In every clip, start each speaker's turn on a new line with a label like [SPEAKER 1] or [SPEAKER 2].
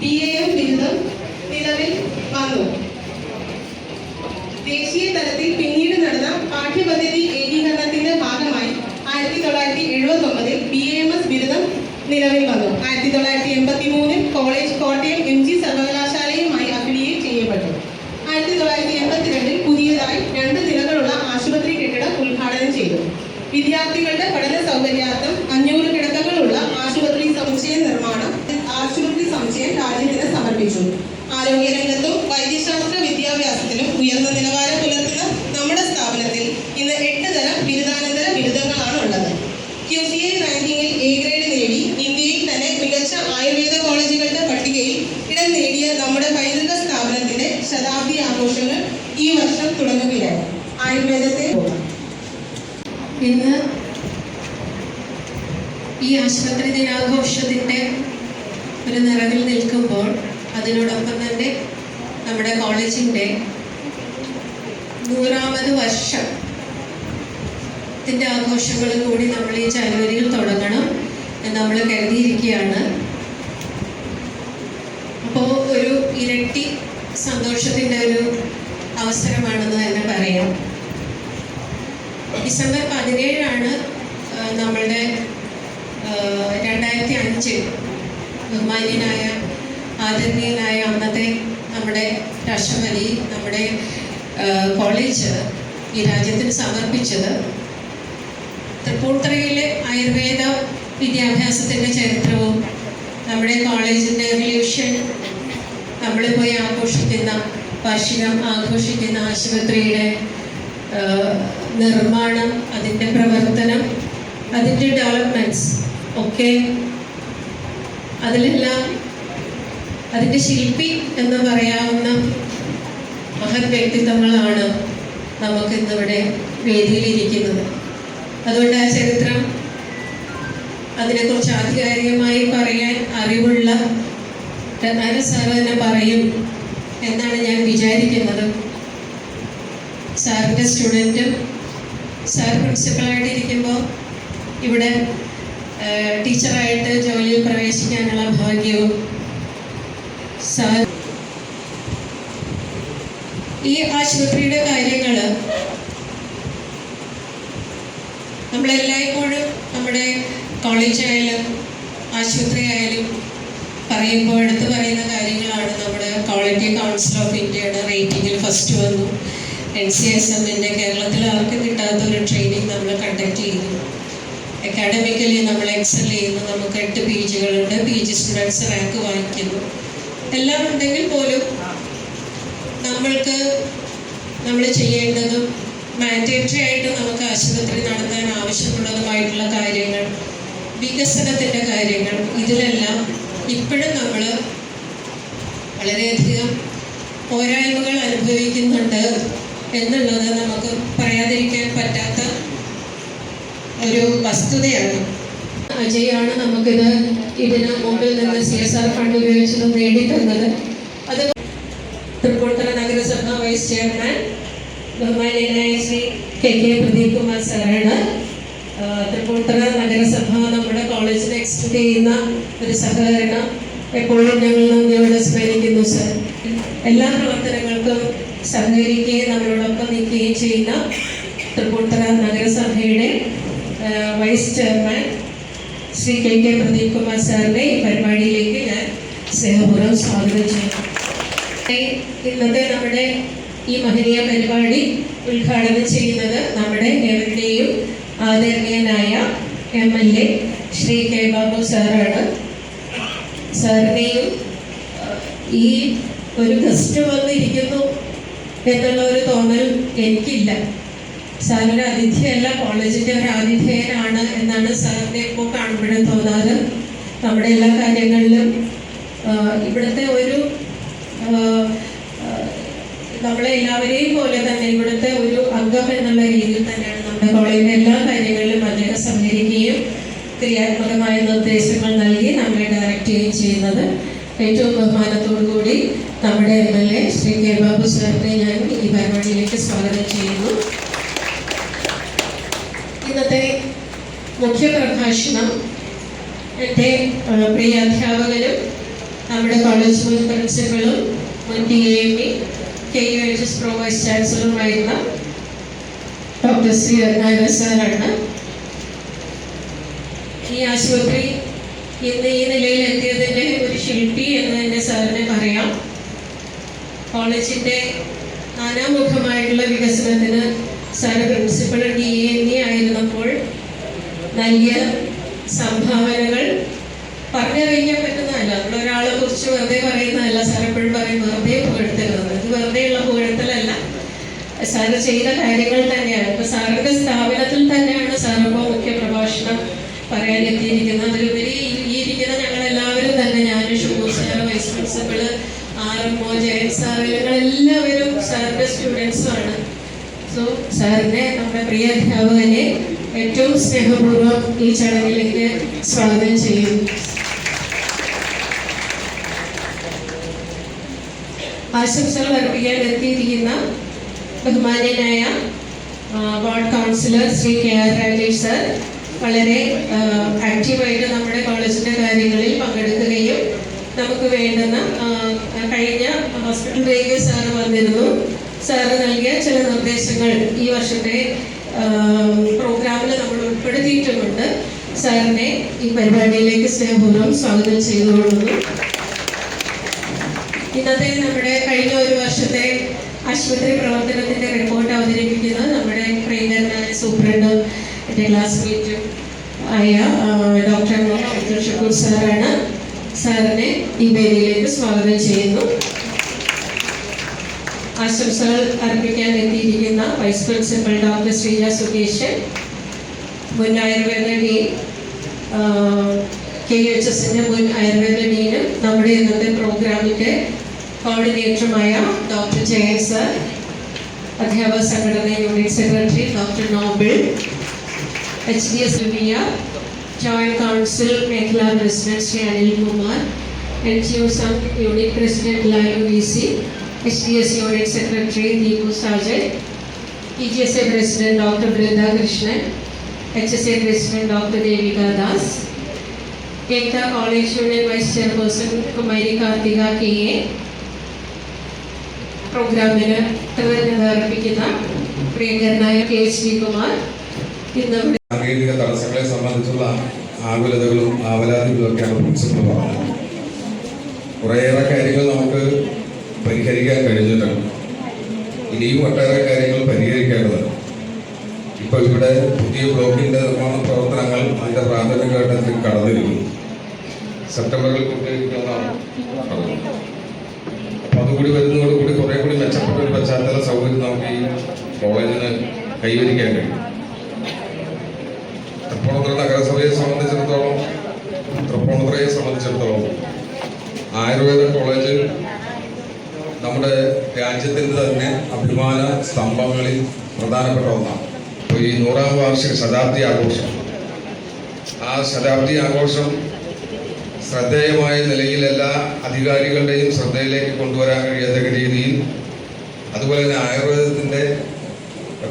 [SPEAKER 1] BAM ബിരുദം നിലവിൽ വന്നു. ദേശീയ തലത്തിൽ പിന്നീട് നടന്ന പാഠ്യപദ്ധതി ഏകീകരണത്തിന്റെ ഭാഗമായി 1979 BAMS ബിരുദം നിലവിൽ വന്നു. 1983 കോളേജ് കോട്ടയം MG സർവകലാശാലയുമായി അഫിലിയേറ്റ് ചെയ്യപ്പെട്ടു. 1982 പുതിയതായി 2 നിലകളുള്ള ആശുപത്രി കെട്ടിടം ഉദ്ഘാടനം ചെയ്തു. വിദ്യാർത്ഥികളുടെ പഠന സൗകര്യാർത്ഥം 500 കിടക്കകളുള്ള ആശുപത്രി സമുച്ചയം രാജ്യത്തിന് സമർപ്പിച്ചു. ആരോഗ്യരംഗത്തും വൈദ്യശാസ്ത്ര വിദ്യാഭ്യാസത്തിലും ഉയർന്ന നിലവാരം പുലർത്തുന്ന നമ്മുടെ സ്ഥാപനത്തിൽ ഇന്ന് 8 തരം ബിരുദാനന്തര ബിരുദങ്ങളാണ് ഉള്ളത്. QCI റാങ്കിങ്ങിൽ A ഗ്രേഡ് നേടി ഇന്ത്യയിൽ തന്നെ മികച്ച ആയുർവേദ കോളേജുകളുടെ പട്ടികയിൽ ഇടം നേടിയ നമ്മുടെ പൈതൃക സ്ഥാപനത്തിന്റെ ശതാബ്ദി ആഘോഷങ്ങൾ ഈ വർഷം തുടങ്ങുകയാണ്. ആയുർവേദത്തെ
[SPEAKER 2] ഇന്ന് ഈ ആശുപത്രി ദിനാഘോഷത്തിൻ്റെ ഒരു നിറവിൽ നിൽക്കുമ്പോൾ അതിനോടൊപ്പം തന്നെ നമ്മുടെ കോളേജിൻ്റെ 100ാമത് വർഷത്തിൻ്റെ ആഘോഷങ്ങൾ കൂടി നമ്മൾ ഈ ജനുവരിയിൽ തുടങ്ങണം എന്ന് നമ്മൾ കരുതിയിരിക്കുകയാണ്. അപ്പോൾ ഒരു ഇരട്ടി സന്തോഷത്തിൻ്റെ ഒരു അവസരമാണെന്ന് തന്നെ പറയാം. ഡിസംബർ 17 നമ്മളുടെ 2005 ബഹുമാന്യനായ ആദരണീയനായ അന്നത്തെ നമ്മുടെ രാഷ്ട്രപതി നമ്മുടെ കോളേജ് ഈ രാജ്യത്തിന് സമർപ്പിച്ചത് തൃപ്പൂണിത്തുറയിലെ ആയുർവേദ വിദ്യാഭ്യാസത്തിൻ്റെ ചരിത്രവും നമ്മുടെ കോളേജിൻ്റെ റിവല്യൂഷൻ നമ്മൾ പോയി ആഘോഷിക്കുന്ന വാർഷികം ആഘോഷിക്കുന്ന ആശുപത്രിയുടെ നിർമ്മാണം, അതിൻ്റെ പ്രവർത്തനം, അതിൻ്റെ ഡെവലപ്മെൻറ്റ്സ് ഒക്കെ അതിലെല്ലാം അതിൻ്റെ ശില്പി എന്ന് പറയാവുന്ന മഹത് വ്യക്തിത്വങ്ങളാണ് നമുക്കിന്നിവിടെ വേദിയിലിരിക്കുന്നത്. അതുകൊണ്ട് ആ ചരിത്രം അതിനെക്കുറിച്ച് ആധികാരികമായി പറയാൻ അറിവുള്ള രത്നാകര സാർ തന്നെ പറയും എന്നാണ് ഞാൻ വിചാരിക്കുന്നത്. സാറിൻ്റെ സ്റ്റുഡൻറ്റും സാർ പ്രിൻസിപ്പളായിട്ടിരിക്കുമ്പോൾ ഇവിടെ ടീച്ചറായിട്ട് ജോലിയിൽ പ്രവേശിക്കാനുള്ള ഭാഗ്യവും സാർ ഈ ആശുപത്രിയുടെ കാര്യങ്ങൾ നമ്മളെല്ലായ്പ്പോഴും നമ്മുടെ കോളേജായാലും ആശുപത്രി ആയാലും പറയുമ്പോൾ എടുത്ത് പറയുന്ന കാര്യങ്ങളാണ്. നമ്മുടെ ക്വാളിറ്റി കൗൺസിൽ ഓഫ് ഇന്ത്യയുടെ റേറ്റിങ്ങിൽ ഫസ്റ്റ് വന്നു. NCSMൻ്റെ കേരളത്തിൽ ആർക്കും കിട്ടാത്തൊരു ട്രെയിനിങ് നമ്മൾ കണ്ടക്ട് ചെയ്തു. അക്കാഡമിക്കലി നമ്മൾ എക്സൽ ചെയ്യുന്നു. നമുക്ക് 8 PGകളുണ്ട്. PG സ്റ്റുഡൻസ് റാങ്ക് വാങ്ങിക്കുന്നു. എല്ലാം ഉണ്ടെങ്കിൽ പോലും നമ്മൾ ചെയ്യേണ്ടതും മാൻഡേറ്ററി ആയിട്ട് നമുക്ക് ആശുപത്രി നടത്താൻ ആവശ്യമുള്ളതുമായിട്ടുള്ള കാര്യങ്ങൾ, വികസനത്തിൻ്റെ കാര്യങ്ങൾ, ഇതിലെല്ലാം ഇപ്പോഴും നമ്മൾ വളരെയധികം പോരായ്മകൾ അനുഭവിക്കുന്നുണ്ട് എന്നുള്ളത് നമുക്ക് പറയാതിരിക്കാൻ പറ്റാത്ത ഒരു വസ്തുതയാണ്. അജയാണ് ഇതിന് മുമ്പിൽ നിന്ന് CSR ഫണ്ട് ഉപയോഗിച്ചത് നേടിത്തന്നത്. അത് തൃപ്പൂണിത്തുറ നഗരസഭ വൈസ് ചെയർമാൻ ബഹുമാന്യനായ ശ്രീ KK പ്രദീപ് കുമാർ സാറാണ്. തൃപ്പൂണിത്തുറ നഗരസഭ നമ്മുടെ കോളേജിൽ എക്സ്റ്റെൻഡ് ചെയ്യുന്ന ഒരു സഹകരണം എപ്പോഴും ഞങ്ങൾ നന്ദിയോടെ സ്മരിക്കുന്നു സാർ. എല്ലാ പ്രവർത്തനങ്ങൾക്കും സഹകരിക്കുകയും നമ്മളോടൊപ്പം നിൽക്കുകയും ചെയ്യുന്ന തൃപ്പൂണിത്തുറ നഗരസഭയുടെ vice chairman Shri KK Pradeep Kumar സാറിനെ ഈ പരിപാടിയിലേക്ക് ഞാൻ സ്നേഹപൂർവ്വം സ്വാഗതം ചെയ്യുന്നു. ഇന്നത്തെ നമ്മുടെ ഈ മഹനീയ പരിപാടി ഉദ്ഘാടനം ചെയ്യുന്നത് നമ്മുടെ ഏവരുടെയും ആദരണീയനായ MLA ശ്രീ K. ബാബു സാറാണ്. സാറിനെയും ഈ ഒരു ഗസ്റ്റ് വന്നിരിക്കുന്നു എന്നുള്ള ഒരു തോന്നൽ എനിക്കില്ല. സാറിൻ്റെ അതിഥിയല്ല, കോളേജിൻ്റെ ഒരു ആതിഥേയനാണ് എന്നാണ് സാറിനെ ഇപ്പോൾ കാണുമ്പോഴും തോന്നാറ്. നമ്മുടെ എല്ലാ കാര്യങ്ങളിലും ഇവിടുത്തെ ഒരു നമ്മളെല്ലാവരെയും പോലെ തന്നെ ഇവിടുത്തെ ഒരു അംഗം എന്നുള്ള രീതിയിൽ തന്നെയാണ് നമ്മുടെ കോളേജിലെ എല്ലാ കാര്യങ്ങളിലും അദ്ദേഹം സഹകരിക്കുകയും ക്രിയാത്മകമായ നിർദ്ദേശങ്ങൾ നൽകി നമ്മളെ ഡയറക്റ്റ് ചെയ്യുകയും ചെയ്യുന്നത്. ഏറ്റവും ബഹുമാനത്തോടു കൂടി നമ്മുടെ MLA ശ്രീ K. ബാബു സാറിനെ ഞാൻ ഈ പരിപാടിയിലേക്ക് സ്വാഗതം ചെയ്യുന്നു. ഇന്നത്തെ മുഖ്യ പ്രഭാഷണം എൻ്റെ പ്രിയ അധ്യാപകനും നമ്മുടെ കോളേജ് മുൻ പ്രിൻസിപ്പളും മുൻ DAME KUHS പ്രോ വൈസ് ചാൻസലറുമായിരുന്ന ഡോക്ടർ ശ്രീ നായർ സാറാണ്. ഈ ആശുപത്രി ഇന്ന് ഈ നിലയിൽ എത്തിയതിൻ്റെ ഒരു ശില്പി എന്ന് തന്നെ സാറിനെ പറയാം. കോളേജിൻ്റെ നാനാമുഖമായിട്ടുള്ള വികസനത്തിന് സാറ് പ്രിൻസിപ്പൾ DAME ആയിരുന്നപ്പോൾ നൽകിയ സംഭാവനകൾ പറഞ്ഞറിയിക്കാൻ പറ്റുന്നതല്ല. നമ്മളൊരാളെ കുറിച്ച് വെറുതെ പറയുന്നതല്ല. സാർ എപ്പോഴും പറയും വെറുതെ പുകഴ്ത്തരുത്. ഇത് വെറുതെയുള്ള പുകഴ്ത്തലല്ല, സാറ് ചെയ്ത കാര്യങ്ങൾ തന്നെയാണ്. ഇപ്പൊ സാറിന്റെ സ്ഥാപനത്തിൽ തന്നെയാണ് സാറിപ്പോൾ മുഖ്യ പ്രഭാഷണം പറയാൻ എത്തിയിരിക്കുന്നത്. അതിലുപരി ഈ ഇരിക്കുന്ന ഞങ്ങളെല്ലാവരും തന്നെ, ഞാനും Shukoor sir, vice principal, RMO Jayan sir, ഞങ്ങളെല്ലാവരും സാറിന്റെ സ്റ്റുഡൻസുമാണ്. സോ സാറിനെ, നമ്മുടെ പ്രിയ അധ്യാപകനെ ഏറ്റവും സ്നേഹപൂർവ്വം ഈ ചടങ്ങിലേക്ക് സ്വാഗതം ചെയ്യുന്നു. ആശംസകൾ അർപ്പിക്കാൻ എത്തിയിരിക്കുന്ന ബഹുമാന്യനായ ward councillor Shri KR Rajesh sir വളരെ ആക്റ്റീവായിട്ട് നമ്മുടെ കോളേജിൻ്റെ കാര്യങ്ങളിൽ പങ്കെടുക്കുകയും നമുക്ക് വേണ്ടുന്ന കഴിഞ്ഞ ഹോസ്പിറ്റൽ റേഡിയോ സാറ് വന്നിരുന്നു. സാറ് നൽകിയ ചില നിർദ്ദേശങ്ങൾ ഈ വർഷത്തെ പ്രോഗ്രാമിൽ നമ്മൾ ഉൾപ്പെടുത്തിയിട്ടുമുണ്ട്. സാറിനെ ഈ പരിപാടിയിലേക്ക് സ്നേഹപൂർവ്വം സ്വാഗതം ചെയ്തുകൊള്ളുന്നു. ഇന്നത്തെ നമ്മുടെ കഴിഞ്ഞ ഒരു വർഷത്തെ ആശുപത്രി പ്രവർത്തനത്തിൻ്റെ റിപ്പോർട്ട് അവതരിപ്പിക്കുന്നത് നമ്മുടെ പ്രിയങ്കരനായ സൂപ്രണ്ട്, എൻ്റെ ക്ലാസ്മേറ്റും ആയ ഡോക്ടർ അബ്ദുൽ ഷുക്കൂർ സാറാണ്. സാറിനെ ഈ വേദിയിലേക്ക് സ്വാഗതം ചെയ്യുന്നു. ആശംസകൾ അർപ്പിക്കാൻ എത്തിയിരിക്കുന്ന vice principal doctor Sreeja Sukesan, മുൻ ആയുർവേദ ഡീൻ, KUHSൻ്റെ മുൻ ആയുർവേദ ഡീനും നമ്മുടെ ഇന്നത്തെ പ്രോഗ്രാമിൻ്റെ കോർഡിനേറ്ററുമായ ഡോക്ടർ ജയൻ സർ, അധ്യാപക സംഘടന unit secretary doctor Noble, HDS India joint council മേഖലാ president Shri Anilkumar, NGO Sangh unit president Lalu VC, HDS unit secretary Deepu Sajan, EGSA president doctor Brinda Krishnan, HSA president doctor Devika Das, Ekatha college union vice chairperson കുമാരി Karthika KA, പ്രോഗ്രാമിന് കൃതജ്ഞത അർപ്പിക്കുന്ന പ്രിയങ്കരനായ KHD കുമാർ. ഇന്ന്
[SPEAKER 3] സാങ്കേതിക തടസ്സങ്ങളെ സംബന്ധിച്ചുള്ള ആകുലതകളും ആവലാതികളും ഒക്കെയാണ് പ്രിൻസിപ്പൾ പറഞ്ഞത്. കുറേയേറെ കാര്യങ്ങൾ നമുക്ക് പരിഹരിക്കാൻ കഴിഞ്ഞിട്ടുണ്ട്. ഇനിയും ഒട്ടേറെ കാര്യങ്ങൾ പരിഹരിക്കേണ്ടതുണ്ട്. ഇപ്പോൾ ഇവിടെ പുതിയ ബ്ലോക്കിൻ്റെ നിർമ്മാണ പ്രവർത്തനങ്ങൾ അതിൻ്റെ പ്രാഥമിക ഘട്ടത്തിൽ കടന്നിരിക്കുന്നു. സെപ്റ്റംബറിൽ പൂർത്തീകരിക്കുന്നതാണ് പറഞ്ഞത്. അപ്പോൾ അതുകൂടി വരുന്നതോടുകൂടി കുറേ കൂടി മെച്ചപ്പെട്ട ഒരു പശ്ചാത്തല സൗകര്യം നമുക്ക് ഈ കോളേജിന് കൈവരിക്കാൻ കഴിയും. തൃപ്പൂണിത്തുറ നഗരസഭയെ സംബന്ധിച്ചിടത്തോളം ആയുർവേദ കോളേജ് നമ്മുടെ രാജ്യത്തിൻ്റെ തന്നെ അഭിമാന സ്തംഭങ്ങളിൽ പ്രധാനപ്പെട്ട ഒന്നാണ്. അപ്പോൾ ഈ 100ാം വാർഷിക ശതാബ്ദി ആഘോഷം, ആ ശതാബ്ദി ആഘോഷം ശ്രദ്ധേയമായ നിലയിൽ എല്ലാ അധികാരികളുടെയും ശ്രദ്ധയിലേക്ക് കൊണ്ടുവരാൻ കഴിയാത്ത രീതിയിൽ, അതുപോലെ തന്നെ ആയുർവേദത്തിൻ്റെ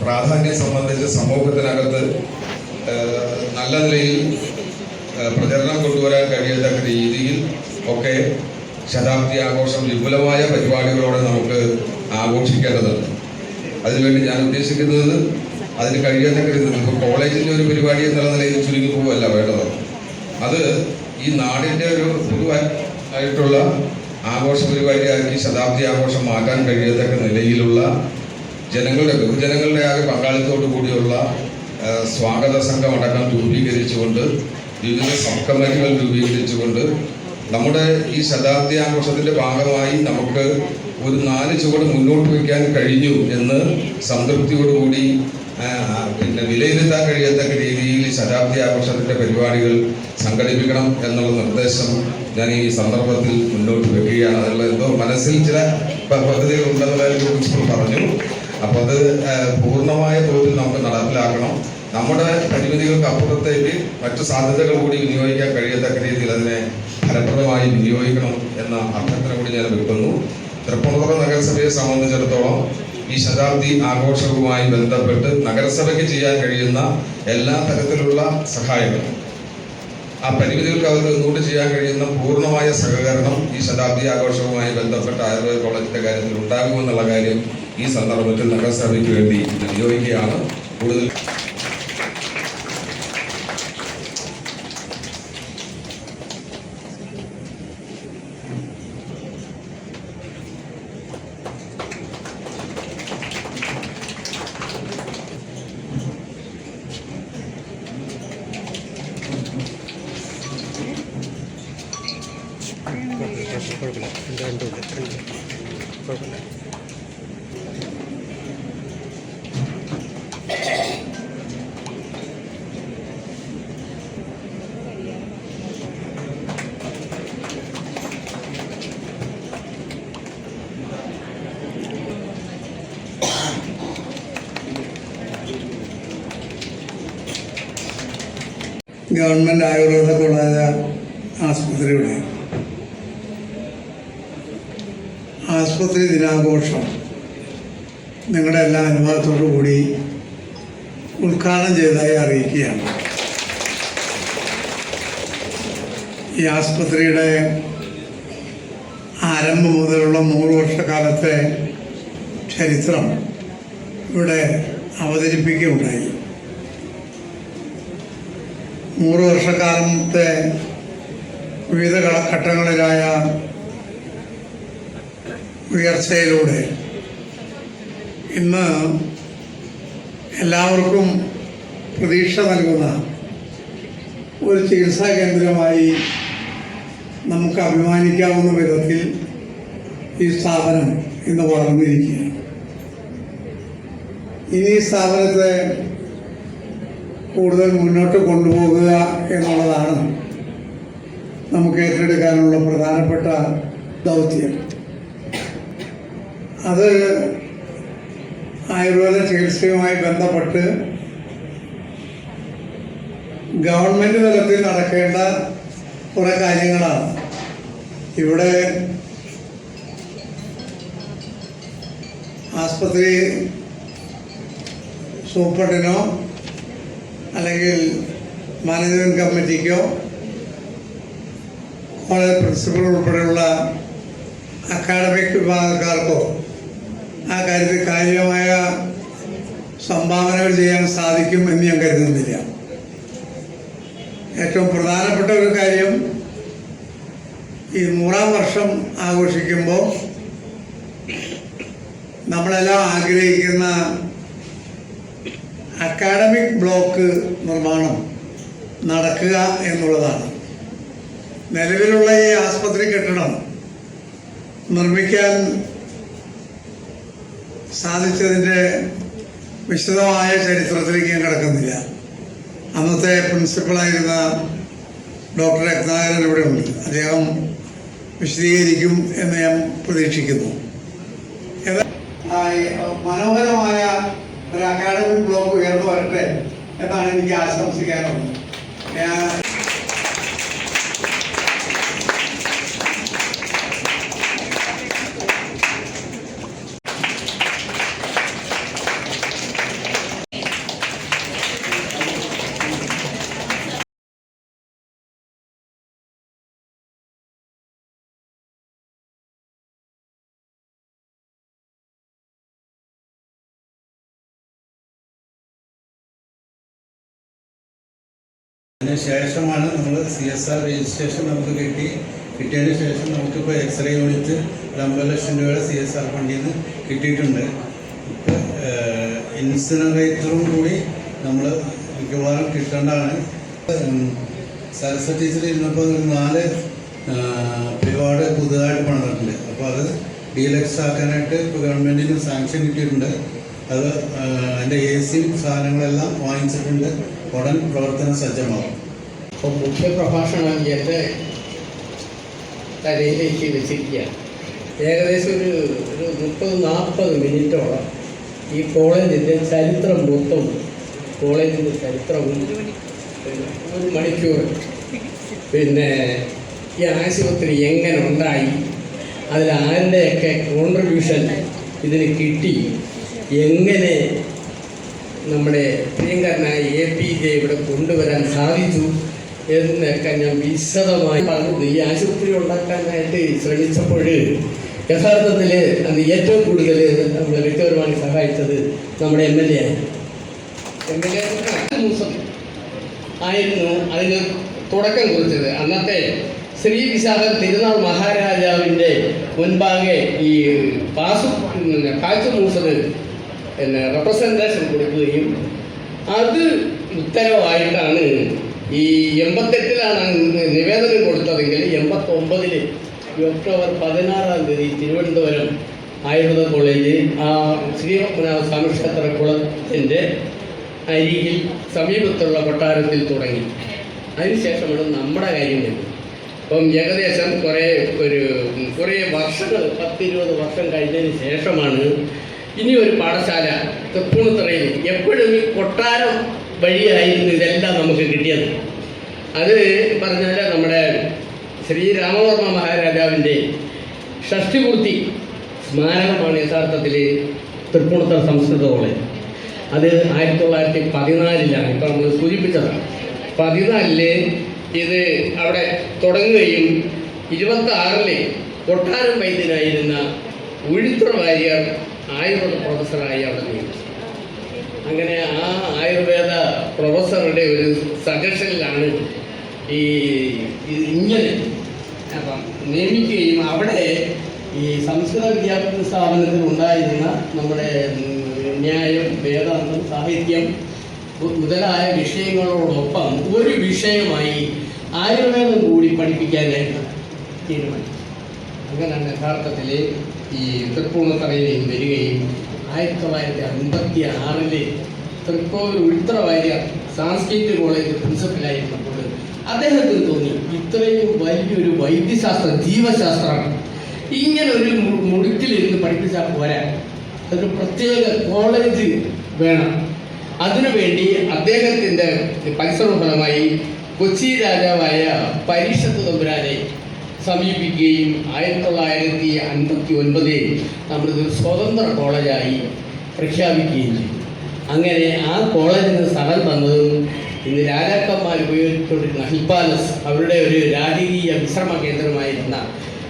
[SPEAKER 3] പ്രാധാന്യം സംബന്ധിച്ച് സമൂഹത്തിനകത്ത് നല്ല നിലയിൽ പ്രചരണം കൊണ്ടുവരാൻ കഴിയത്തക്ക രീതിയിൽ ഒക്കെ ശതാബ്ദി ആഘോഷം വിപുലമായ പരിപാടികളോടെ നമുക്ക് ആഘോഷിക്കേണ്ടതുണ്ട്. അതിനുവേണ്ടി ഞാൻ ഉദ്ദേശിക്കുന്നത് അതിന് കഴിയത്തക്ക രീതിയിൽ ഇപ്പോൾ കോളേജിൻ്റെ ഒരു പരിപാടി എന്നുള്ള നിലയിൽ ചുരുങ്ങി പോവുകയല്ല വേണ്ടത്. അത് ഈ നാടിൻ്റെ ഒരു പൊതുവായിട്ടുള്ള ആഘോഷ പരിപാടിയാക്കി ശതാബ്ദി ആഘോഷം മാറ്റാൻ കഴിയത്തക്ക നിലയിലുള്ള ബഹുജനങ്ങളുടെ ആകെ പങ്കാളിത്തത്തോടു കൂടിയുള്ള സ്വാഗത സംഘം അടക്കം രൂപീകരിച്ചുകൊണ്ട്, വിവിധ സബ് കമ്മിറ്റികൾ രൂപീകരിച്ചുകൊണ്ട് നമ്മുടെ ഈ ശതാബ്ദി ആഘോഷത്തിൻ്റെ ഭാഗമായി നമുക്ക് ഒരു 4 ചുവട് മുന്നോട്ട് വയ്ക്കാൻ കഴിഞ്ഞു എന്ന് സംതൃപ്തിയോടുകൂടി വിലയിരുത്താൻ കഴിയത്തക്ക രീതിയിൽ ശതാബ്ദി ആഘോഷത്തിൻ്റെ പരിപാടികൾ സംഘടിപ്പിക്കണം എന്നുള്ള നിർദ്ദേശം ഞാൻ ഈ സന്ദർഭത്തിൽ മുന്നോട്ട് വെക്കുകയാണ്. അതിനുള്ള എന്തോ മനസ്സിൽ ചില പദ്ധതികൾ ഉണ്ടെന്നുള്ളതിനെ പ്രിൻസിപ്പൽ പറഞ്ഞു. അപ്പോൾ അത് പൂർണ്ണമായ തോതിൽ നമുക്ക് നടപ്പിലാക്കണം. നമ്മുടെ പരിമിതികൾക്ക് അപ്പുറത്തേക്ക് മറ്റു സാധ്യതകൾ കൂടി വിനിയോഗിക്കാൻ കഴിയത്തക്ക രീതിയിൽ അതിനെ ഫലപ്രദമായി വിനിയോഗിക്കണം എന്ന അഭ്യർത്ഥന കൂടി ഞാൻ വെക്കുന്നു. തൃപ്പൂണിത്തുറ നഗരസഭയെ സംബന്ധിച്ചിടത്തോളം ഈ ശതാബ്ദി ആഘോഷവുമായി ബന്ധപ്പെട്ട് നഗരസഭയ്ക്ക് ചെയ്യാൻ കഴിയുന്ന എല്ലാ തരത്തിലുള്ള സഹായങ്ങളും ആ പരിമിതികൾക്കകത്ത് നിന്നുകൊണ്ട് ചെയ്യാൻ കഴിയുന്ന പൂർണ്ണമായ സഹകരണം ഈ ശതാബ്ദി ആഘോഷവുമായി ബന്ധപ്പെട്ട ആയുർവേദ കോളേജിന്റെ കാര്യത്തിൽ ഉണ്ടാകുമെന്നുള്ള കാര്യം ഈ സന്ദർഭത്തിൽ നഗരസഭയ്ക്ക് വേണ്ടി നിയോഗിക്കുകയാണ്. കൂടുതൽ
[SPEAKER 4] ഗവൺമെൻറ് ആയുർവേദ കോളേജ് ആസ്പത്രിയുടെ ആസ്പത്രി ദിനാഘോഷം നിങ്ങളുടെ എല്ലാ അനുഭവത്തോടു കൂടി ഉദ്ഘാടനം ചെയ്തതായി അറിയിക്കുകയാണ്. ഈ ആസ്പത്രിയുടെ ആരംഭം മുതലുള്ള 100 വർഷക്കാലത്തെ ചരിത്രം ഇവിടെ അവതരിപ്പിക്കുകയുണ്ടായി. 100 വർഷക്കാലത്തെ വിവിധ ഘട്ടങ്ങളിലായ ഉയർച്ചയിലൂടെ ഇന്ന് എല്ലാവർക്കും പ്രതീക്ഷ നൽകുന്ന ഒരു ചികിത്സാ കേന്ദ്രമായി നമുക്ക് അഭിമാനിക്കാവുന്ന വിധത്തിൽ ഈ സ്ഥാപനം ഇന്ന് വളർന്നിരിക്കുകയാണ്. ഇനി ഈ സ്ഥാപനത്തെ കൂടുതൽ മുന്നോട്ട് കൊണ്ടുപോകുക എന്നുള്ളതാണ് നമുക്ക് ഏറ്റെടുക്കാനുള്ള പ്രധാനപ്പെട്ട ദൗത്യം. അത് ആയുർവേദ ചികിത്സയുമായി ബന്ധപ്പെട്ട് ഗവൺമെൻറ് തലത്തിൽ നടക്കേണ്ട കുറേ കാര്യങ്ങളാണ്. ഇവിടെ ആസ്പത്രി സൂപ്രണ്ടിനോ അല്ലെങ്കിൽ മാനേജ്മെൻറ്റ് കമ്മിറ്റിക്കോ കോളേജ് പ്രിൻസിപ്പൽ ഉൾപ്പെടെയുള്ള അക്കാഡമിക് വിഭാഗക്കാർക്കോ ആ കാര്യത്തിൽ കാര്യമായ സംഭാവനകൾ ചെയ്യാൻ സാധിക്കും എന്ന് ഞാൻ കരുതുന്നില്ല. ഏറ്റവും പ്രധാനപ്പെട്ട ഒരു കാര്യം, ഈ 100-ാം വർഷം ആഘോഷിക്കുമ്പോൾ നമ്മളെല്ലാം ആഗ്രഹിക്കുന്ന അക്കാഡമിക് ബ്ലോക്ക് നിർമ്മാണം നടക്കുക എന്നുള്ളതാണ്. നിലവിലുള്ള ഈ ആസ്പത്രി കെട്ടിടം നിർമ്മിക്കാൻ സാധിച്ചതിൻ്റെ വിശദമായ ചരിത്രത്തിലേക്ക് ഞാൻ കിടക്കുന്നില്ല. അന്നത്തെ പ്രിൻസിപ്പളായിരുന്ന ഡോക്ടർ രത്നാകരൻ ഇവിടെ ഉണ്ട്. അദ്ദേഹം വിശദീകരിക്കും എന്ന് ഞാൻ പ്രതീക്ഷിക്കുന്നു. മനോഹരമായ ഒരു അക്കാഡമിക് ബ്ലോക്ക് ഉയർന്നു വരട്ടെ എന്നാണ് എനിക്ക് ആശംസിക്കാനുള്ളത്.
[SPEAKER 5] അതിനുശേഷമാണ് നമ്മൾ CSR രജിസ്ട്രേഷൻ നമുക്ക് കിട്ടിയതിന് ശേഷം നമുക്കിപ്പോൾ എക്സ്റേ യൂണിറ്റ് 50 ലക്ഷം രൂപയുടെ CSR ഫണ്ടിൽ നിന്ന് കിട്ടിയിട്ടുണ്ട്. ഇപ്പോൾ ഇൻസിനറേറ്ററും കൂടി നമ്മൾ മിക്കവാറും കിട്ടേണ്ടതാണ്. സരസ്വതി ടീച്ചർ ഇരുന്നപ്പോൾ 4 ഒരുപാട് പുതുതായിട്ട് പണിതിട്ടുണ്ട്. അപ്പോൾ അത് ഡീലക്സ് ആക്കാനായിട്ട് ഇപ്പോൾ ഗവൺമെൻറ്റിന് സാങ്ഷൻ കിട്ടിയിട്ടുണ്ട്. അത് അതിൻ്റെ AC സാധനങ്ങളെല്ലാം വാങ്ങിച്ചിട്ടുണ്ട്. ഉടൻ പ്രവർത്തനം സജ്ജമാകും.
[SPEAKER 6] അപ്പോൾ മുഖ്യപ്രഭാഷണം എൻ്റെ തലയിലേക്ക് വെച്ചിരിക്കുകയാണ്. ഏകദേശം ഒരു 30-40 മിനിറ്റോളം ഈ കോളേജിൻ്റെ ചരിത്രം മൊത്തം, കോളേജിൻ്റെ ചരിത്രവും 1 മണിക്കൂർ, പിന്നെ ഈ ആശുപത്രി എങ്ങനെ ഉണ്ടായി, അതിൽ ആരുടെയൊക്കെ കോൺട്രിബ്യൂഷൻ ഇതിന് കിട്ടി, എങ്ങനെ നമ്മുടെ പ്രിയങ്കരനായ APJ ഇവിടെ കൊണ്ടുവരാൻ സാധിച്ചു എന്നൊക്കെ ഞാൻ വിശദമായി പറഞ്ഞത്. ഈ ആശുപത്രി ഉണ്ടാക്കാനായിട്ട് ശ്രമിച്ചപ്പോൾ യഥാർത്ഥത്തിൽ അത് ഏറ്റവും കൂടുതൽ നമ്മളെ വ്യക്തിപരമായി സഹായിച്ചത് നമ്മുടെ MLA ആയിരുന്നു. MLA ആയിരുന്നു അതിന് തുടക്കം കുറിച്ചത്. അന്നത്തെ ശ്രീ വിശാഖൻ തിരുനാൾ മഹാരാജാവിൻ്റെ മുൻപാകെ ഈ കാച്ചു മൂസത് റെപ്രസെൻറ്റേഷൻ കൊടുക്കുകയും അത് ഉത്തരവായിട്ടാണ് ഈ 88-ലാണ് നിവേദനം കൊടുത്തതെങ്കിൽ 89 ഒക്ടോബർ 16 തിരുവനന്തപുരം ആയുർവേദ കോളേജ് ആ ശ്രീപത്മനാഭ സ്വാമി ക്ഷേത്ര കുളത്തിൻ്റെ അരികിൽ സമീപത്തുള്ള കൊട്ടാരത്തിൽ തുടങ്ങി. അതിനുശേഷമാണ് നമ്മുടെ കാര്യം വരുന്നത്. അപ്പം ഏകദേശം കുറേ വർഷങ്ങൾ 10-20 വർഷം കഴിഞ്ഞതിന് ശേഷമാണ് ഇനി ഒരു പാഠശാല തൃപ്പൂണിത്തുറയിൽ. എപ്പോഴും ഈ കൊട്ടാരം വഴിയായിരുന്നു ഇതെല്ലാം നമുക്ക് കിട്ടിയത്. അത് പറഞ്ഞാൽ നമ്മുടെ ശ്രീ രാമവർമ്മ മഹാരാജാവിൻ്റെ ഷഷ്ടിപൂർത്തി സ്മാരകമാണ് യഥാർത്ഥത്തിൽ തൃപ്പൂണിത്തുറ സംസ്കൃത കോളേജ്. അത് 1914-ലാണ്. ഇപ്പോൾ നമ്മൾ സൂചിപ്പിച്ചതാണ്. 14-ല് ഇത് അവിടെ തുടങ്ങുകയും 26-ല് കൊട്ടാരം വൈദ്യനായിരുന്ന ഉഴിത്തുറ വാര്യർ ആയുർവേദ പ്രൊഫസറായി അവിടെ നിയമിച്ചു. അങ്ങനെ ആ ആയുർവേദ പ്രൊഫസറുടെ ഒരു സജഷനിലാണ് ഇങ്ങനെ നിയമിക്കുകയും അവിടെ ഈ സംസ്കൃത വിദ്യാഭ്യാസ സ്ഥാപനത്തിൽ ഉണ്ടായിരുന്ന നമ്മുടെ ന്യായം, വേദാന്തം, സാഹിത്യം മുതലായ വിഷയങ്ങളോടൊപ്പം ഒരു വിഷയമായി ആയുർവേദം കൂടി പഠിപ്പിക്കാനായിട്ട് തീരുമാനിച്ചു. അങ്ങനെയാണ് യഥാർത്ഥത്തിൽ ഈ തൃപ്പൂണിത്തുറയിൽ വരികയും 1956-ല് തൃക്കോവിൽ ഉഴിത്തുറ വാര്യർ സാംസ്കൃതിക കോളേജ് പ്രിൻസിപ്പലായിരുന്നപ്പോൾ അദ്ദേഹത്തിന് തോന്നി ഇത്രയും വലിയൊരു വൈദ്യശാസ്ത്രം, ജീവശാസ്ത്രം ഇങ്ങനെ ഒരു മുടുക്കിലിരുന്ന് പഠിപ്പിച്ചാൽ പോരാ, ഒരു പ്രത്യേക കോളേജ് വേണം. അതിനുവേണ്ടി അദ്ദേഹത്തിൻ്റെ പരിശ്രമഫലമായി കൊച്ചി രാജാവായ പരീക്ഷത്ത് തമ്പുരാനെ സമീപിക്കുകയും 1959-ൽ നമ്മളിത് സ്വതന്ത്ര കോളേജായി പ്രഖ്യാപിക്കുകയും ചെയ്തു. അങ്ങനെ ആ കോളേജിന് സ്ഥലം തന്നതും ഇന്ന് രാജാക്കന്മാർ ഉപയോഗിച്ചുകൊണ്ടിരുന്ന ഹിൽ പാലസ്, അവരുടെ ഒരു രാജകീയ വിശ്രമ കേന്ദ്രമായിരുന്ന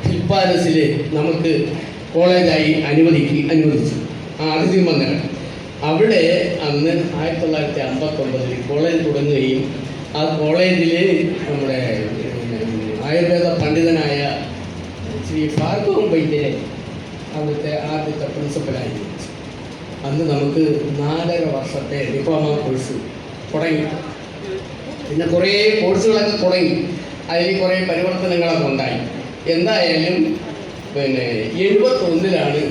[SPEAKER 6] ഹിൽ പാലസിൽ നമുക്ക് കോളേജായി അനുവദിച്ചു. ആ അതിഥി മന്ദിരം അവിടെ അന്ന് 1959-ൽ കോളേജ് തുടങ്ങുകയും ആ കോളേജിൽ നമ്മുടെ ആയുർവേദ പണ്ഡിതനായ ശ്രീ ഭാർഗവൻ വൈദ്യരെ അവിടുത്തെ ആദ്യത്തെ പ്രിൻസിപ്പലായി നിയമിച്ചു. അന്ന് നമുക്ക് 4.5 വർഷത്തെ ഡിപ്ലോമ കോഴ്സ് തുടങ്ങി. പിന്നെ കുറേ കോഴ്സുകളൊക്കെ തുടങ്ങി, അതിൽ കുറേ പരിവർത്തനങ്ങളൊക്കെ ഉണ്ടായി. എന്തായാലും 71-ലാണ്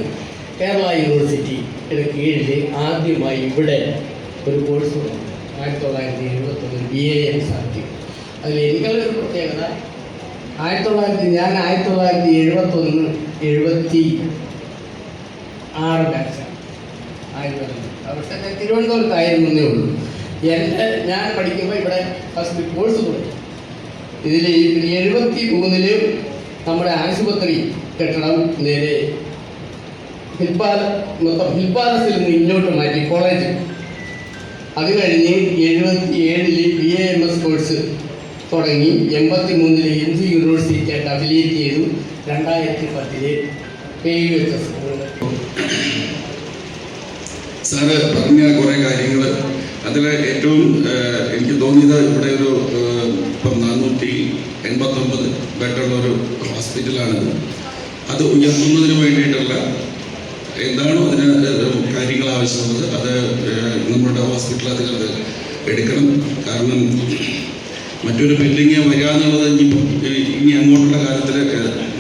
[SPEAKER 6] കേരള യൂണിവേഴ്സിറ്റിയുടെ കീഴിൽ ആദ്യമായി ഇവിടെ ഒരു കോഴ്സ് തുടങ്ങി. 1971 BAM സാഹിത്യം. അതിൽ എനിക്കുള്ളൊരു പ്രത്യേകത, 1971-76 ബാച്ച് ആയുർവേദം. പക്ഷേ ഞാൻ തിരുവനന്തപുരത്തായിരുന്നേ ഉള്ളൂ. ഞാൻ പഠിക്കുമ്പോൾ ഇവിടെ ഫസ്റ്റ് കോഴ്സ് തുടങ്ങി. ഇതിൽ 73-ല് നമ്മുടെ ആശുപത്രി കെട്ടിടം നേരെ ഹിൽപാലസിൽ നിന്ന് ഇങ്ങോട്ട് മാറ്റി കോളേജ്. അത് കഴിഞ്ഞ് 77-ല് BAMS കോഴ്സ് തുടങ്ങി. 83-ല് MG യൂണിവേഴ്സിറ്റിയായിട്ട് അഫിലിയേറ്റ് ചെയ്തു. 2010-ല് KUHS.
[SPEAKER 7] സാറ് പറഞ്ഞ കുറേ കാര്യങ്ങൾ, അതിൽ ഏറ്റവും എനിക്ക് തോന്നിയത് ഇവിടെ ഒരു ഇപ്പം 489 ബെഡുള്ള ഒരു ഹോസ്പിറ്റലാണിത്. അത് ഉയർത്തുന്നതിന് വേണ്ടിയിട്ടുള്ള എന്താണോ അതിന് കാര്യങ്ങൾ ആവശ്യമുള്ളത് അത് നമ്മുടെ ഹോസ്പിറ്റൽ അധികൃതർ എടുക്കണം. കാരണം മറ്റൊരു ബിൽഡിങ് വരിക എന്നുള്ളത് ഇനി അങ്ങോട്ടുള്ള കാലത്തിൽ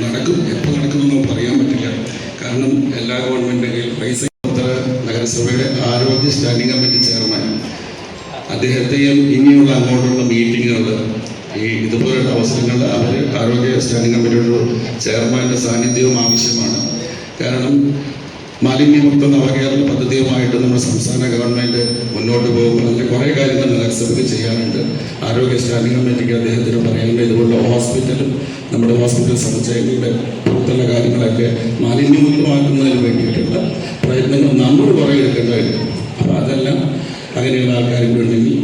[SPEAKER 7] നടക്കും. എപ്പോൾ നടക്കുമെന്ന് പറയാൻ പറ്റില്ല. കാരണം എല്ലാ ഗവൺമെൻറ്റുകളും പൈസ. നഗരസഭയുടെ ആരോഗ്യ സ്റ്റാൻഡിംഗ് കമ്മിറ്റി ചെയർമാൻ അദ്ദേഹത്തെയും ഇനിയുള്ള അങ്ങോട്ടുള്ള മീറ്റിങ്ങുകൾ ഇതുപോലുള്ള അവസരങ്ങളിൽ അവർ ആരോഗ്യ സ്റ്റാൻഡിംഗ് കമ്മിറ്റിയുടെ ചെയർമാൻ്റെ സാന്നിധ്യവും ആവശ്യമാണ്. കാരണം മാലിന്യമുക്ത നവകേരള പദ്ധതിയുമായിട്ട് നമ്മുടെ സംസ്ഥാന ഗവൺമെൻറ് മുന്നോട്ട് പോകുമ്പോൾ അതിൽ കുറേ കാര്യങ്ങൾ നഗരസഭയ്ക്ക് ചെയ്യാനുണ്ട്. ആരോഗ്യ സ്റ്റാൻഡിംഗ് കമ്മിറ്റിക്ക് അദ്ദേഹത്തിന് പറയാനുണ്ട്. ഇതുപോലുള്ള ഹോസ്പിറ്റലും നമ്മുടെ ഹോസ്പിറ്റൽ സമുച്ചയങ്ങളുടെ പുറത്തുള്ള കാര്യങ്ങളൊക്കെ മാലിന്യമുക്തമാക്കുന്നതിന് വേണ്ടിയിട്ടുള്ള പ്രയത്നങ്ങൾ നമ്മൾ കുറേ എടുക്കേണ്ടതായിട്ട്. അപ്പോൾ അതെല്ലാം അങ്ങനെയുള്ള ആൾക്കാരും കൂടെ ഉണ്ടെങ്കിൽ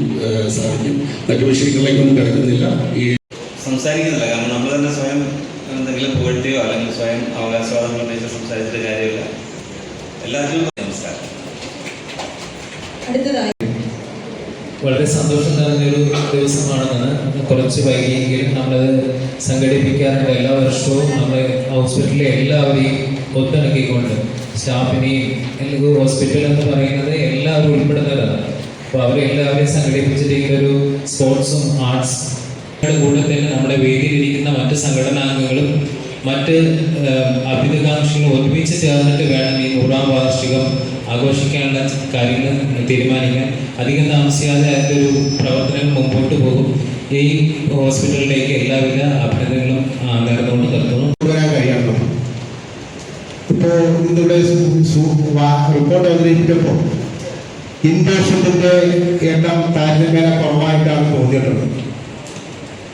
[SPEAKER 7] സാധിക്കും. മറ്റു വിഷയങ്ങളിലേക്കൊന്നും കിടക്കുന്നില്ല. ഈ
[SPEAKER 8] സംസാരിക്കുന്നില്ല, കാരണം നമ്മൾ തന്നെ സ്വയം എന്തെങ്കിലും പുകഴ്ത്തിയോ അല്ലെങ്കിൽ സ്വയം അവകാശവാദങ്ങൾ ഉന്നയിച്ച് സംസാരിച്ചിട്ട് കാര്യമില്ല. എല്ലാത്തിനും നമസ്കാരം.
[SPEAKER 1] അടുത്തതായി
[SPEAKER 9] വളരെ സന്തോഷം നിറഞ്ഞൊരു ദിവസമാണെന്ന് കുറച്ച് വൈകിയെങ്കിലും നമ്മളത് സംഘടിപ്പിക്കാറുണ്ട്. എല്ലാ വർഷവും നമ്മുടെ ഹോസ്പിറ്റലിലെ എല്ലാവരെയും ഒത്തിണക്കിക്കൊണ്ട് സ്റ്റാഫിനെയും അല്ലെങ്കിൽ ഹോസ്പിറ്റൽ എന്ന് പറയുന്നത് എല്ലാവരും ഉൾപ്പെടുന്നവരാണ്. അപ്പോൾ അവരെല്ലാവരെയും സംഘടിപ്പിച്ചിട്ട് ഒരു സ്പോർട്സും ആർട്സ് കൂടെ തന്നെ നമ്മുടെ വേദിയിലിരിക്കുന്ന മറ്റ് സംഘടനാംഗങ്ങളും മറ്റ് അഭ്യുതകാംക്ഷികളും ഒരുമിച്ച് ചേർന്നിട്ട് വേണം ഈ 100ാം വാർഷികം ആഘോഷിക്കാനുള്ള കാര്യങ്ങൾ തീരുമാനിക്കാൻ. അധികം താമസിയാതെ അതിൻ്റെ ഒരു പ്രവർത്തനങ്ങൾ മുമ്പോട്ട് പോകും. ഈ ഹോസ്പിറ്റലിലേക്ക് എല്ലാവിധ അഭിനന്ദനങ്ങളും നേർന്നുകൊണ്ട് നിർത്തുന്നു.
[SPEAKER 4] കഴിയണം. ഇപ്പോൾ ഇതിൻ്റെ റിപ്പോർട്ട് അവതരിപ്പിച്ചപ്പോൾ ഇൻപേഷ്യൻറ്റിൻ്റെ എണ്ണം താരതമ്യേന കുറവായിട്ടാണ് തോന്നിയിട്ടുള്ളത്.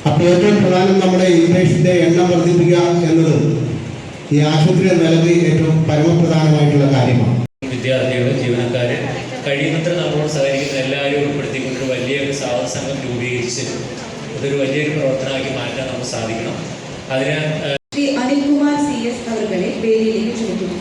[SPEAKER 4] അപ്പോൾ ഏറ്റവും പ്രധാനം നമ്മുടെ ഇൻപേഷ്യൻ്റെ എണ്ണം വർദ്ധിപ്പിക്കുക എന്നത് ഈ ആശുപത്രിയുടെ നിലവിൽ ഏറ്റവും പരമപ്രധാനമായിട്ടുള്ള കാര്യമാണ്.
[SPEAKER 9] വിദ്യാർത്ഥികൾ, ജീവനക്കാർ കഴിയുന്നത്ര നമ്മളോട് സഹകരിക്കുന്ന എല്ലാവരും ഉൾപ്പെടുത്തിക്കൊണ്ടൊരു വലിയൊരു സാധന സംഘം രൂപീകരിച്ച് അതൊരു വലിയൊരു പ്രവർത്തനമാക്കി മാറ്റാൻ നമുക്ക് സാധിക്കണം. അതിന്
[SPEAKER 1] ശ്രീ അനിൽകുമാർ CS അവരുടെ വേദിയിലേക്ക് ക്ഷണിക്കുന്നു.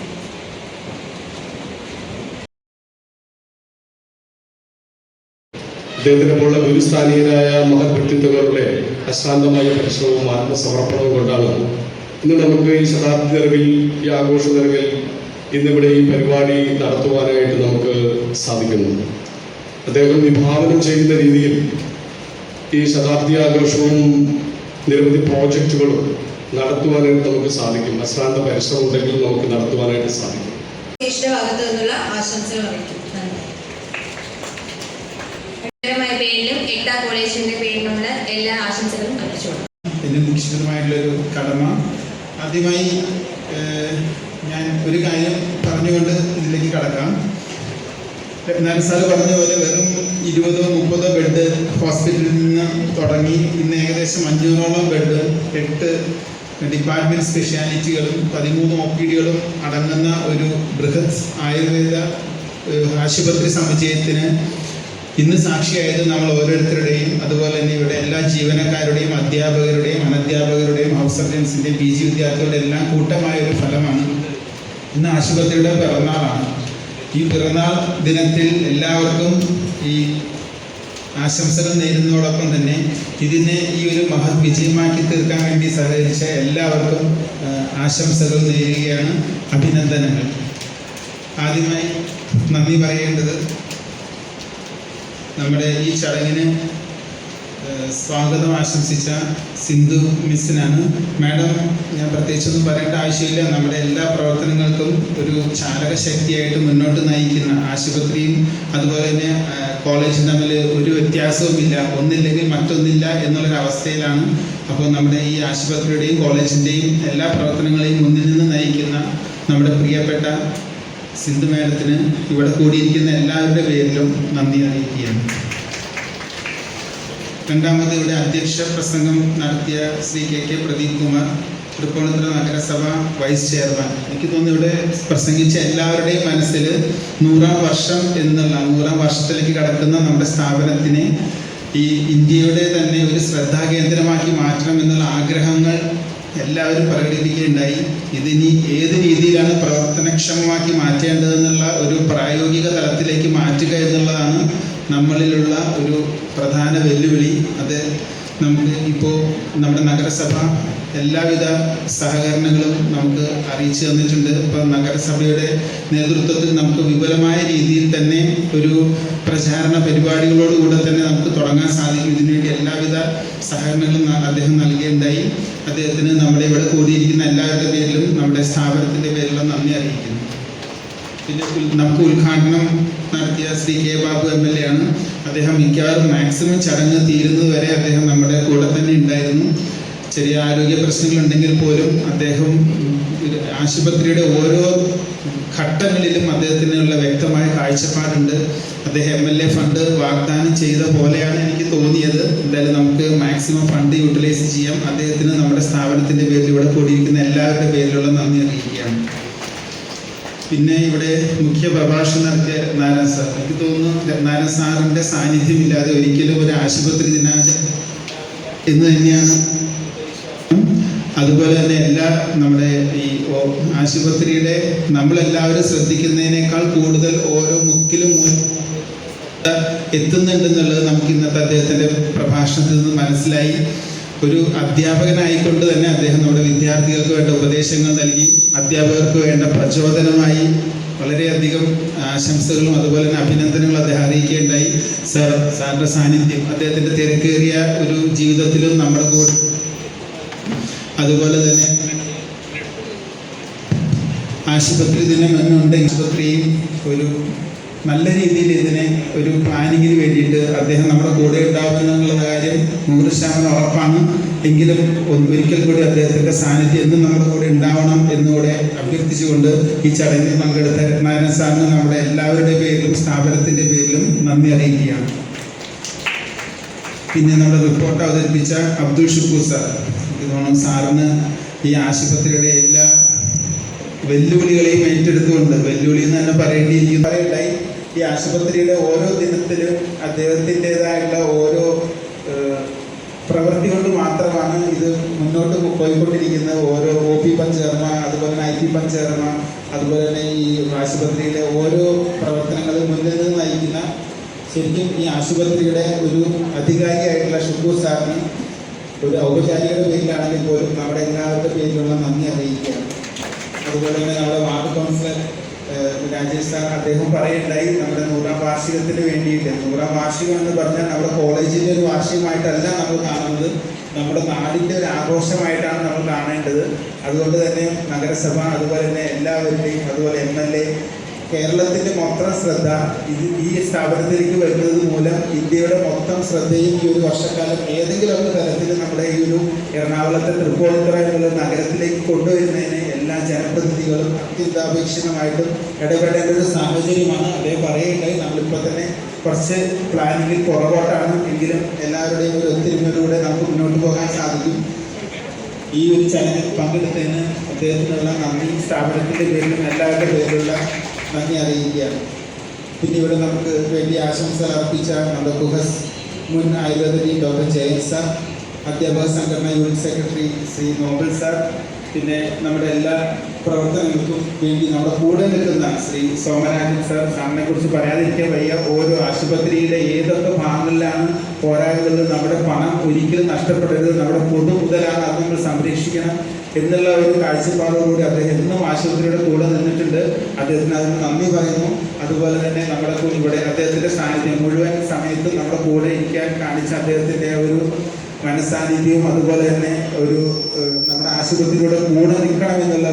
[SPEAKER 10] അദ്ദേഹത്തിനെ പോലുള്ള ഗുരുസ്ഥാനീയരായ മഹത് വ്യക്തിത്വങ്ങളുടെ അശാന്തമായ പരിശ്രമവും ആത്മസമർപ്പണവും കൊണ്ടാണ് ഇന്ന് നമുക്ക് ഈ ശതാബ്ദി നിറവിൽ, ഈ ആഘോഷ നിറവിൽ ഇന്നിവിടെ ഈ പരിപാടി നടത്തുവാനായിട്ട് നമുക്ക് സാധിക്കുന്നു. അദ്ദേഹം വിഭാവനം ചെയ്യുന്ന രീതിയിൽ ഈ ശതാബ്ദി ആഘോഷവും നിരവധി പ്രോജക്റ്റുകളും നടത്തുവാനായിട്ട് നമുക്ക് സാധിക്കും. അശ്രാന്ത പരിശ്രമം ഉണ്ടെങ്കിൽ നമുക്ക് നടത്തുവാനായിട്ട് സാധിക്കും.
[SPEAKER 11] ഭാഗത്തു നിന്നുള്ള ആശംസകൾ അറിയിക്കും. പേരിലും എക്താ കോളേജിന്റെ പേരിലുള്ള എല്ലാ ആശംസകളും അറിയിച്ചോളൂ.
[SPEAKER 5] എൻ്റെ നിശ്ചിതമായിട്ടുള്ളൊരു കടമ. ആദ്യമായി ഞാൻ ഒരു കാര്യം പറഞ്ഞുകൊണ്ട് ഇതിലേക്ക് കടക്കാം. നാല് സാറ് പറഞ്ഞ പോലെ വെറും 20-30 ബെഡ് ഹോസ്പിറ്റലിൽ നിന്ന് തുടങ്ങി ഇന്ന് ഏകദേശം 500ഓളം ബെഡ്, 8 ഡിപ്പാർട്ട്മെൻറ്റ് സ്പെഷ്യാലിറ്റികളും 13 OPDകളും അടങ്ങുന്ന ഒരു ബൃഹത് ആയുർവേദ ആശുപത്രി സമുച്ചയത്തിന് ഇന്ന് സാക്ഷിയായത് നമ്മൾ ഓരോരുത്തരുടെയും, അതുപോലെ തന്നെ ഇവിടെ എല്ലാ ജീവനക്കാരുടെയും, അധ്യാപകരുടെയും അനധ്യാപകരുടെയും ഹൗസ് സർജൻസിൻ്റെയും PG വിദ്യാർത്ഥികളുടെ എല്ലാം കൂട്ടമായൊരു ഫലമാണ്. ഇന്ന് ആശുപത്രിയുടെ പിറന്നാളാണ്. ഈ പിറന്നാൾ ദിനത്തിൽ എല്ലാവർക്കും ഈ ആശംസകൾ നേരുന്നതോടൊപ്പം തന്നെ ഇതിനെ ഈ ഒരു മഹത് വിജയമാക്കി തീർക്കാൻ വേണ്ടി സഹകരിച്ച എല്ലാവർക്കും ആശംസകൾ നേരുകയാണ്, അഭിനന്ദനങ്ങൾ. ആദ്യമായി നന്ദി പറയേണ്ടത് നമ്മുടെ ഈ ചടങ്ങിന് സ്വാഗതം ആശംസിച്ച സിന്ധു മിസ്സിനാണ്. മാഡം, ഞാൻ പ്രത്യേകിച്ചൊന്നും പറയേണ്ട ആവശ്യമില്ല. നമ്മുടെ എല്ലാ പ്രവർത്തനങ്ങൾക്കും ഒരു ചാലക ശക്തിയായിട്ട് മുന്നോട്ട് നയിക്കുന്ന, ആശുപത്രിയും അതുപോലെ തന്നെ കോളേജും തമ്മിൽ ഒരു വ്യത്യാസവുമില്ല, ഒന്നില്ലെങ്കിൽ മറ്റൊന്നില്ല എന്നുള്ളൊരവസ്ഥയിലാണ്. അപ്പോൾ നമ്മുടെ ഈ ആശുപത്രിയുടെയും കോളേജിൻ്റെയും എല്ലാ പ്രവർത്തനങ്ങളെയും മുന്നിൽ നിന്ന് നയിക്കുന്ന നമ്മുടെ പ്രിയപ്പെട്ട സിന്ധു മാഡത്തിന് ഇവിടെ കൂടിയിരിക്കുന്ന എല്ലാവരുടെ പേരിലും നന്ദി അറിയിക്കുകയാണ്. രണ്ടാമത് ഇവിടെ അധ്യക്ഷ പ്രസംഗം നടത്തിയ ശ്രീ KK പ്രദീപ് കുമാർ, തൃപ്പൂണിത്തുറ നഗരസഭ വൈസ് ചെയർമാൻ. എനിക്ക് തോന്നുന്നു ഇവിടെ പ്രസംഗിച്ച എല്ലാവരുടെയും മനസ്സിൽ 100ാം വർഷം എന്നുള്ള 100ാം വർഷത്തിലേക്ക് കടക്കുന്ന നമ്മുടെ സ്ഥാപനത്തിനെ ഈ ഇന്ത്യയുടെ തന്നെ ഒരു ശ്രദ്ധാകേന്ദ്രമാക്കി മാറ്റണം എന്നുള്ള ആഗ്രഹങ്ങൾ എല്ലാവരും പ്രകടിപ്പിക്കുകയുണ്ടായി. ഇതിനി ഏത് രീതിയിലാണ് പ്രവർത്തനക്ഷമമാക്കി മാറ്റേണ്ടതെന്നുള്ള ഒരു പ്രായോഗിക തലത്തിലേക്ക് മാറ്റുക എന്നുള്ളതാണ് നമ്മളിലുള്ള ഒരു പ്രധാന വെല്ലുവിളി. അത് നമുക്ക് ഇപ്പോൾ നമ്മുടെ നഗരസഭ എല്ലാവിധ സഹകരണങ്ങളും നമുക്ക് അറിയിച്ചു തന്നിട്ടുണ്ട്. ഇപ്പോൾ നഗരസഭയുടെ നേതൃത്വത്തിൽ നമുക്ക് വിപുലമായ രീതിയിൽ തന്നെ ഒരു പ്രചാരണ പരിപാടികളോടുകൂടെ തന്നെ നമുക്ക് തുടങ്ങാൻ സാധിക്കും. ഇതിനുവേണ്ടി എല്ലാവിധ സഹകരണങ്ങളും അദ്ദേഹം നൽകുകയുണ്ടായി. അദ്ദേഹത്തിന് നമ്മുടെ ഇവിടെ കൂടിയിരിക്കുന്ന എല്ലാവരുടെ പേരിലും നമ്മുടെ സ്ഥാപനത്തിൻ്റെ പേരിലും നന്ദി അറിയിക്കുന്നു. പിന്നെ നമുക്ക് ഉദ്ഘാടനം നടത്തിയ ശ്രീ K. ബാബു MLA ആണ്. അദ്ദേഹം മിക്കവാറും മാക്സിമം ചടങ്ങ് തീരുന്നത് വരെ അദ്ദേഹം നമ്മുടെ കൂടെ തന്നെ ഉണ്ടായിരുന്നു. ചെറിയ ആരോഗ്യ പ്രശ്നങ്ങളുണ്ടെങ്കിൽ പോലും അദ്ദേഹം ആശുപത്രിയുടെ ഓരോ ഘട്ടങ്ങളിലും അദ്ദേഹത്തിനുള്ള വ്യക്തമായ കാഴ്ചപ്പാടുണ്ട്. അദ്ദേഹം MLA ഫണ്ട് വാഗ്ദാനം ചെയ്ത പോലെയാണ് എനിക്ക് തോന്നിയത്. എന്തായാലും നമുക്ക് മാക്സിമം ഫണ്ട് യൂട്ടിലൈസ് ചെയ്യാം. അദ്ദേഹത്തിന് നമ്മുടെ സ്ഥാപനത്തിൻ്റെ പേരിൽ ഇവിടെ കൂടിയിരിക്കുന്ന എല്ലാവരുടെ പേരിലുള്ള നന്ദി അറിയിക്കുകയാണ്. പിന്നെ ഇവിടെ മുഖ്യ പ്രഭാഷണം നടത്തിയ നാരായണ സാർ, എനിക്ക് തോന്നുന്നു നാരായണ സാറിൻ്റെ സാന്നിധ്യമില്ലാതെ ഒരിക്കലും ഒരു ആശുപത്രി ദിനാചരണം എന്ന് തന്നെയാണ്. അതുപോലെ തന്നെ നമ്മുടെ ഈ ആശുപത്രിയുടെ നമ്മളെല്ലാവരും ശ്രദ്ധിക്കുന്നതിനേക്കാൾ കൂടുതൽ ഓരോ മുക്കിലും എത്തുന്നുണ്ടെന്നുള്ളത് നമുക്ക് ഇന്നത്തെ അദ്ദേഹത്തിൻ്റെ പ്രഭാഷണത്തിൽ നിന്ന് മനസ്സിലായി. ഒരു അധ്യാപകനായിക്കൊണ്ട് തന്നെ അദ്ദേഹം നമ്മുടെ വിദ്യാർത്ഥികൾക്ക് വേണ്ട ഉപദേശങ്ങൾ നൽകി, അധ്യാപകർക്ക് വേണ്ട പ്രചോദനമായി വളരെയധികം ആശംസകളും അതുപോലെ തന്നെ അഭിനന്ദനങ്ങളും അദ്ദേഹം അറിയിക്കുകയുണ്ടായി. സാറിൻ്റെ സാന്നിധ്യം അദ്ദേഹത്തിൻ്റെ തിരക്കേറിയ ഒരു ജീവിതത്തിലും നമ്മുടെ കൂടെ, അതുപോലെ തന്നെ ആശുപത്രി ദിനം എന്നുണ്ട്. ആശുപത്രിയും ഒരു നല്ല രീതിയിൽ ഇതിനെ ഒരു പ്ലാനിങ്ങിന് വേണ്ടിയിട്ട് അദ്ദേഹം നമ്മുടെ കൂടെ ഉണ്ടാവുമെന്നുള്ള കാര്യം 100% ഉറപ്പാണ്. എങ്കിലും ഒരിക്കൽ കൂടി അദ്ദേഹത്തിൻ്റെ സാന്നിധ്യം എന്നും നമ്മുടെ കൂടെ ഉണ്ടാവണം എന്നുകൂടെ അഭ്യർത്ഥിച്ചുകൊണ്ട് ഈ ചടങ്ങിൽ പങ്കെടുത്ത നാരായണ സാറിന് നമ്മുടെ എല്ലാവരുടെ പേരിലും സ്ഥാപനത്തിൻ്റെ പേരിലും നന്ദി അറിയിക്കുകയാണ്. പിന്നെ നമ്മുടെ റിപ്പോർട്ട് അവതരിപ്പിച്ച അബ്ദുൾ ഷുക്കൂർ സാർ, ഇതോണം സാറിന് ഈ ആശുപത്രിയുടെ എല്ലാ വെല്ലുവിളികളെയും ഏറ്റെടുത്തുകൊണ്ട്, വെല്ലുവിളി എന്ന് തന്നെ പറയേണ്ടിയിരിക്കുന്നുണ്ടായി. ഈ ആശുപത്രിയുടെ ഓരോ ദിനത്തിലും അദ്ദേഹത്തിൻ്റെതായുള്ള ഓരോ പ്രവൃത്തി കൊണ്ട് മാത്രമാണ് ഇത് മുന്നോട്ട് പോയിക്കൊണ്ടിരിക്കുന്നത്. ഓരോ OP പഞ്ചകർമ്മ, അതുപോലെ തന്നെ IT പഞ്ചകർമ്മ, അതുപോലെ തന്നെ ഈ ആശുപത്രിയിലെ ഓരോ പ്രവർത്തനങ്ങളും മുന്നിൽ നിന്ന് നയിക്കുന്ന ശരിക്കും ഈ ആശുപത്രിയുടെ ഒരു അധികാരിയായിട്ടുള്ള ഷുക്കൂർ സാറിന് ഒരു ഔപചാരികയുടെ പേരിലാണെങ്കിൽ പോലും നമ്മുടെ എല്ലാവരുടെ പേരിലുള്ള നന്ദി അറിയിക്കുകയാണ്. അതുപോലെ തന്നെ നമ്മുടെ വാർഡ് കൗൺസിലർ രാജേഷ് സാർ, അദ്ദേഹം പറയുണ്ടായി നമ്മുടെ 100ാം വാർഷികത്തിന് വേണ്ടിയിട്ട്. 100ാം വാർഷികം എന്ന് പറഞ്ഞാൽ നമ്മുടെ കോളേജിൻ്റെ ഒരു വാർഷികമായിട്ടല്ല നമ്മൾ കാണുന്നത്, നമ്മുടെ നാടിൻ്റെ ഒരു ആഘോഷമായിട്ടാണ് നമ്മൾ കാണേണ്ടത്. അതുകൊണ്ട് തന്നെ നഗരസഭ, അതുപോലെ തന്നെ എല്ലാവരുടെയും, അതുപോലെ MLA, കേരളത്തിൻ്റെ മൊത്തം ശ്രദ്ധ ഈ സ്ഥാപനത്തിലേക്ക് വരുന്നത് മൂലം ഇന്ത്യയുടെ മൊത്തം ശ്രദ്ധയും ഈ ഒരു വർഷക്കാലം ഏതെങ്കിലുമൊക്കെ തരത്തിൽ നമ്മുടെ ഈ ഒരു എറണാകുളത്തെ തൃപ്പൂണിത്തുറ എന്നുള്ള നഗരത്തിലേക്ക് കൊണ്ടുവരുന്നതിന് എല്ലാ ജനപ്രതിനിധികളും അത്യന്താപേക്ഷിതമായിട്ടും ഇടപെടേണ്ട ഒരു സാഹചര്യമാണ്. അദ്ദേഹം പറയുകയുണ്ടായി, നമ്മളിപ്പോൾ തന്നെ കുറച്ച് പ്ലാനിങ്ങിൽ പുറകോട്ടാണ്, എങ്കിലും എല്ലാവരുടെയും ഒരു ഒത്തൊരുമയിലൂടെ നമുക്ക് മുന്നോട്ട് പോകാൻ സാധിക്കും. ഈ ഒരു ചടങ്ങിൽ പങ്കെടുത്തതിന് അദ്ദേഹത്തിനുള്ള നന്ദി സ്ഥാപനത്തിൻ്റെ പേരിലും എല്ലാവരുടെ പേരിലുള്ള നന്ദി അറിയിക്കുകയാണ്. പിന്നെ ഇവിടെ നമുക്ക് വേണ്ടി ആശംസ അർപ്പിച്ച നമ്മുടെ കുഹസ് മുൻ Ayurveda dean doctor Jayan sir, അധ്യാപക സംഘടന unit secretary Shri Nobel sir, പിന്നെ നമ്മുടെ എല്ലാ പ്രവർത്തനങ്ങൾക്കും വേണ്ടി നമ്മുടെ കൂടെ നിൽക്കുന്ന ശ്രീ സോമരാജൻ സാർ. സാറിനെ കുറിച്ച് പറയാതിരിക്കാൻ വയ്യ. ഓരോ ആശുപത്രിയിലെ ഏതൊക്കെ ഭാഗങ്ങളിലാണ് പോരായ്മകൾ, നമ്മുടെ പണം ഒരിക്കലും നഷ്ടപ്പെടരുത്, നമ്മുടെ പൊതു മുതലാണ്, അത് നമ്മൾ സംരക്ഷിക്കണം എന്നുള്ള ഒരു കാഴ്ചപ്പാടോടുകൂടി അദ്ദേഹം എന്നും ആശുപത്രിയുടെ കൂടെ നിന്നിട്ടുണ്ട്. അദ്ദേഹത്തിന് അതിന് നന്ദി പറയുന്നു. അതുപോലെ തന്നെ നമ്മുടെ ഇവിടെ അദ്ദേഹത്തിൻ്റെ സാന്നിധ്യം മുഴുവൻ സമയത്തും നമ്മുടെ കൂടെ ഇരിക്കാൻ കാണിച്ച അദ്ദേഹത്തിൻ്റെ ഒരു മനസ്സാന്നിധ്യവും, അതുപോലെ തന്നെ ഒരു നമ്മുടെ ആശുപത്രിയുടെ കൂടെ നിൽക്കണമെന്നുള്ള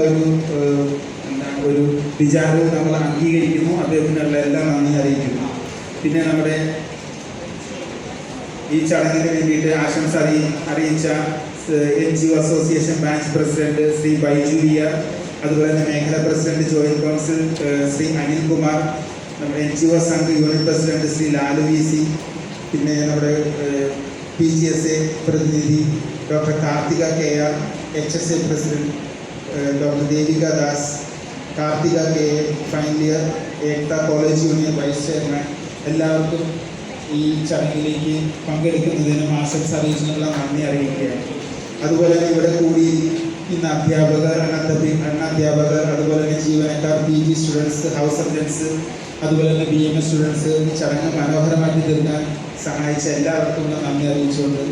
[SPEAKER 5] ഒരു വിചാരവും നമ്മൾ അംഗീകരിക്കുന്നു. അദ്ദേഹത്തിനുള്ള എല്ലാം നന്ദി അറിയിക്കുന്നു. പിന്നെ നമ്മുടെ ഈ ചടങ്ങിന് വേണ്ടിയിട്ട് ആശംസ അറിയിച്ച NGO association branch president Shri Baiju വിയർ, അതുപോലെ തന്നെ മേഖലാ president joint council Shri Anil Kumar, നമ്മുടെ NGO Sangh unit president Shri Lalu VC, പിന്നെ നമ്മുടെ PGSA പ്രതിനിധി doctor Karthika KR, HSA president doctor Devika Das, Karthika KA final year, Ekta college union vice chairman, എല്ലാവർക്കും ഈ ചടങ്ങിലേക്ക് പങ്കെടുക്കുന്നതിനും ആശംസ അറിയിച്ചതിനുള്ള നന്ദി അറിയിക്കുകയാണ്. അതുപോലെ തന്നെ ഇവിടെ കൂടി ഇന്ന് അധ്യാപകർ, അധ്യാപകർ, അതുപോലെ തന്നെ ജീവനക്കാർ, PG സ്റ്റുഡൻസ്, ഹൗസ് സർജൻസ്, അതുപോലെ തന്നെ BMS സ്റ്റുഡൻസ് ഈ ചടങ്ങ് മനോഹരമാക്കി തീർക്കാൻ സഹായിച്ച എല്ലാവർക്കും നന്ദി അറിയിച്ചുകൊണ്ട്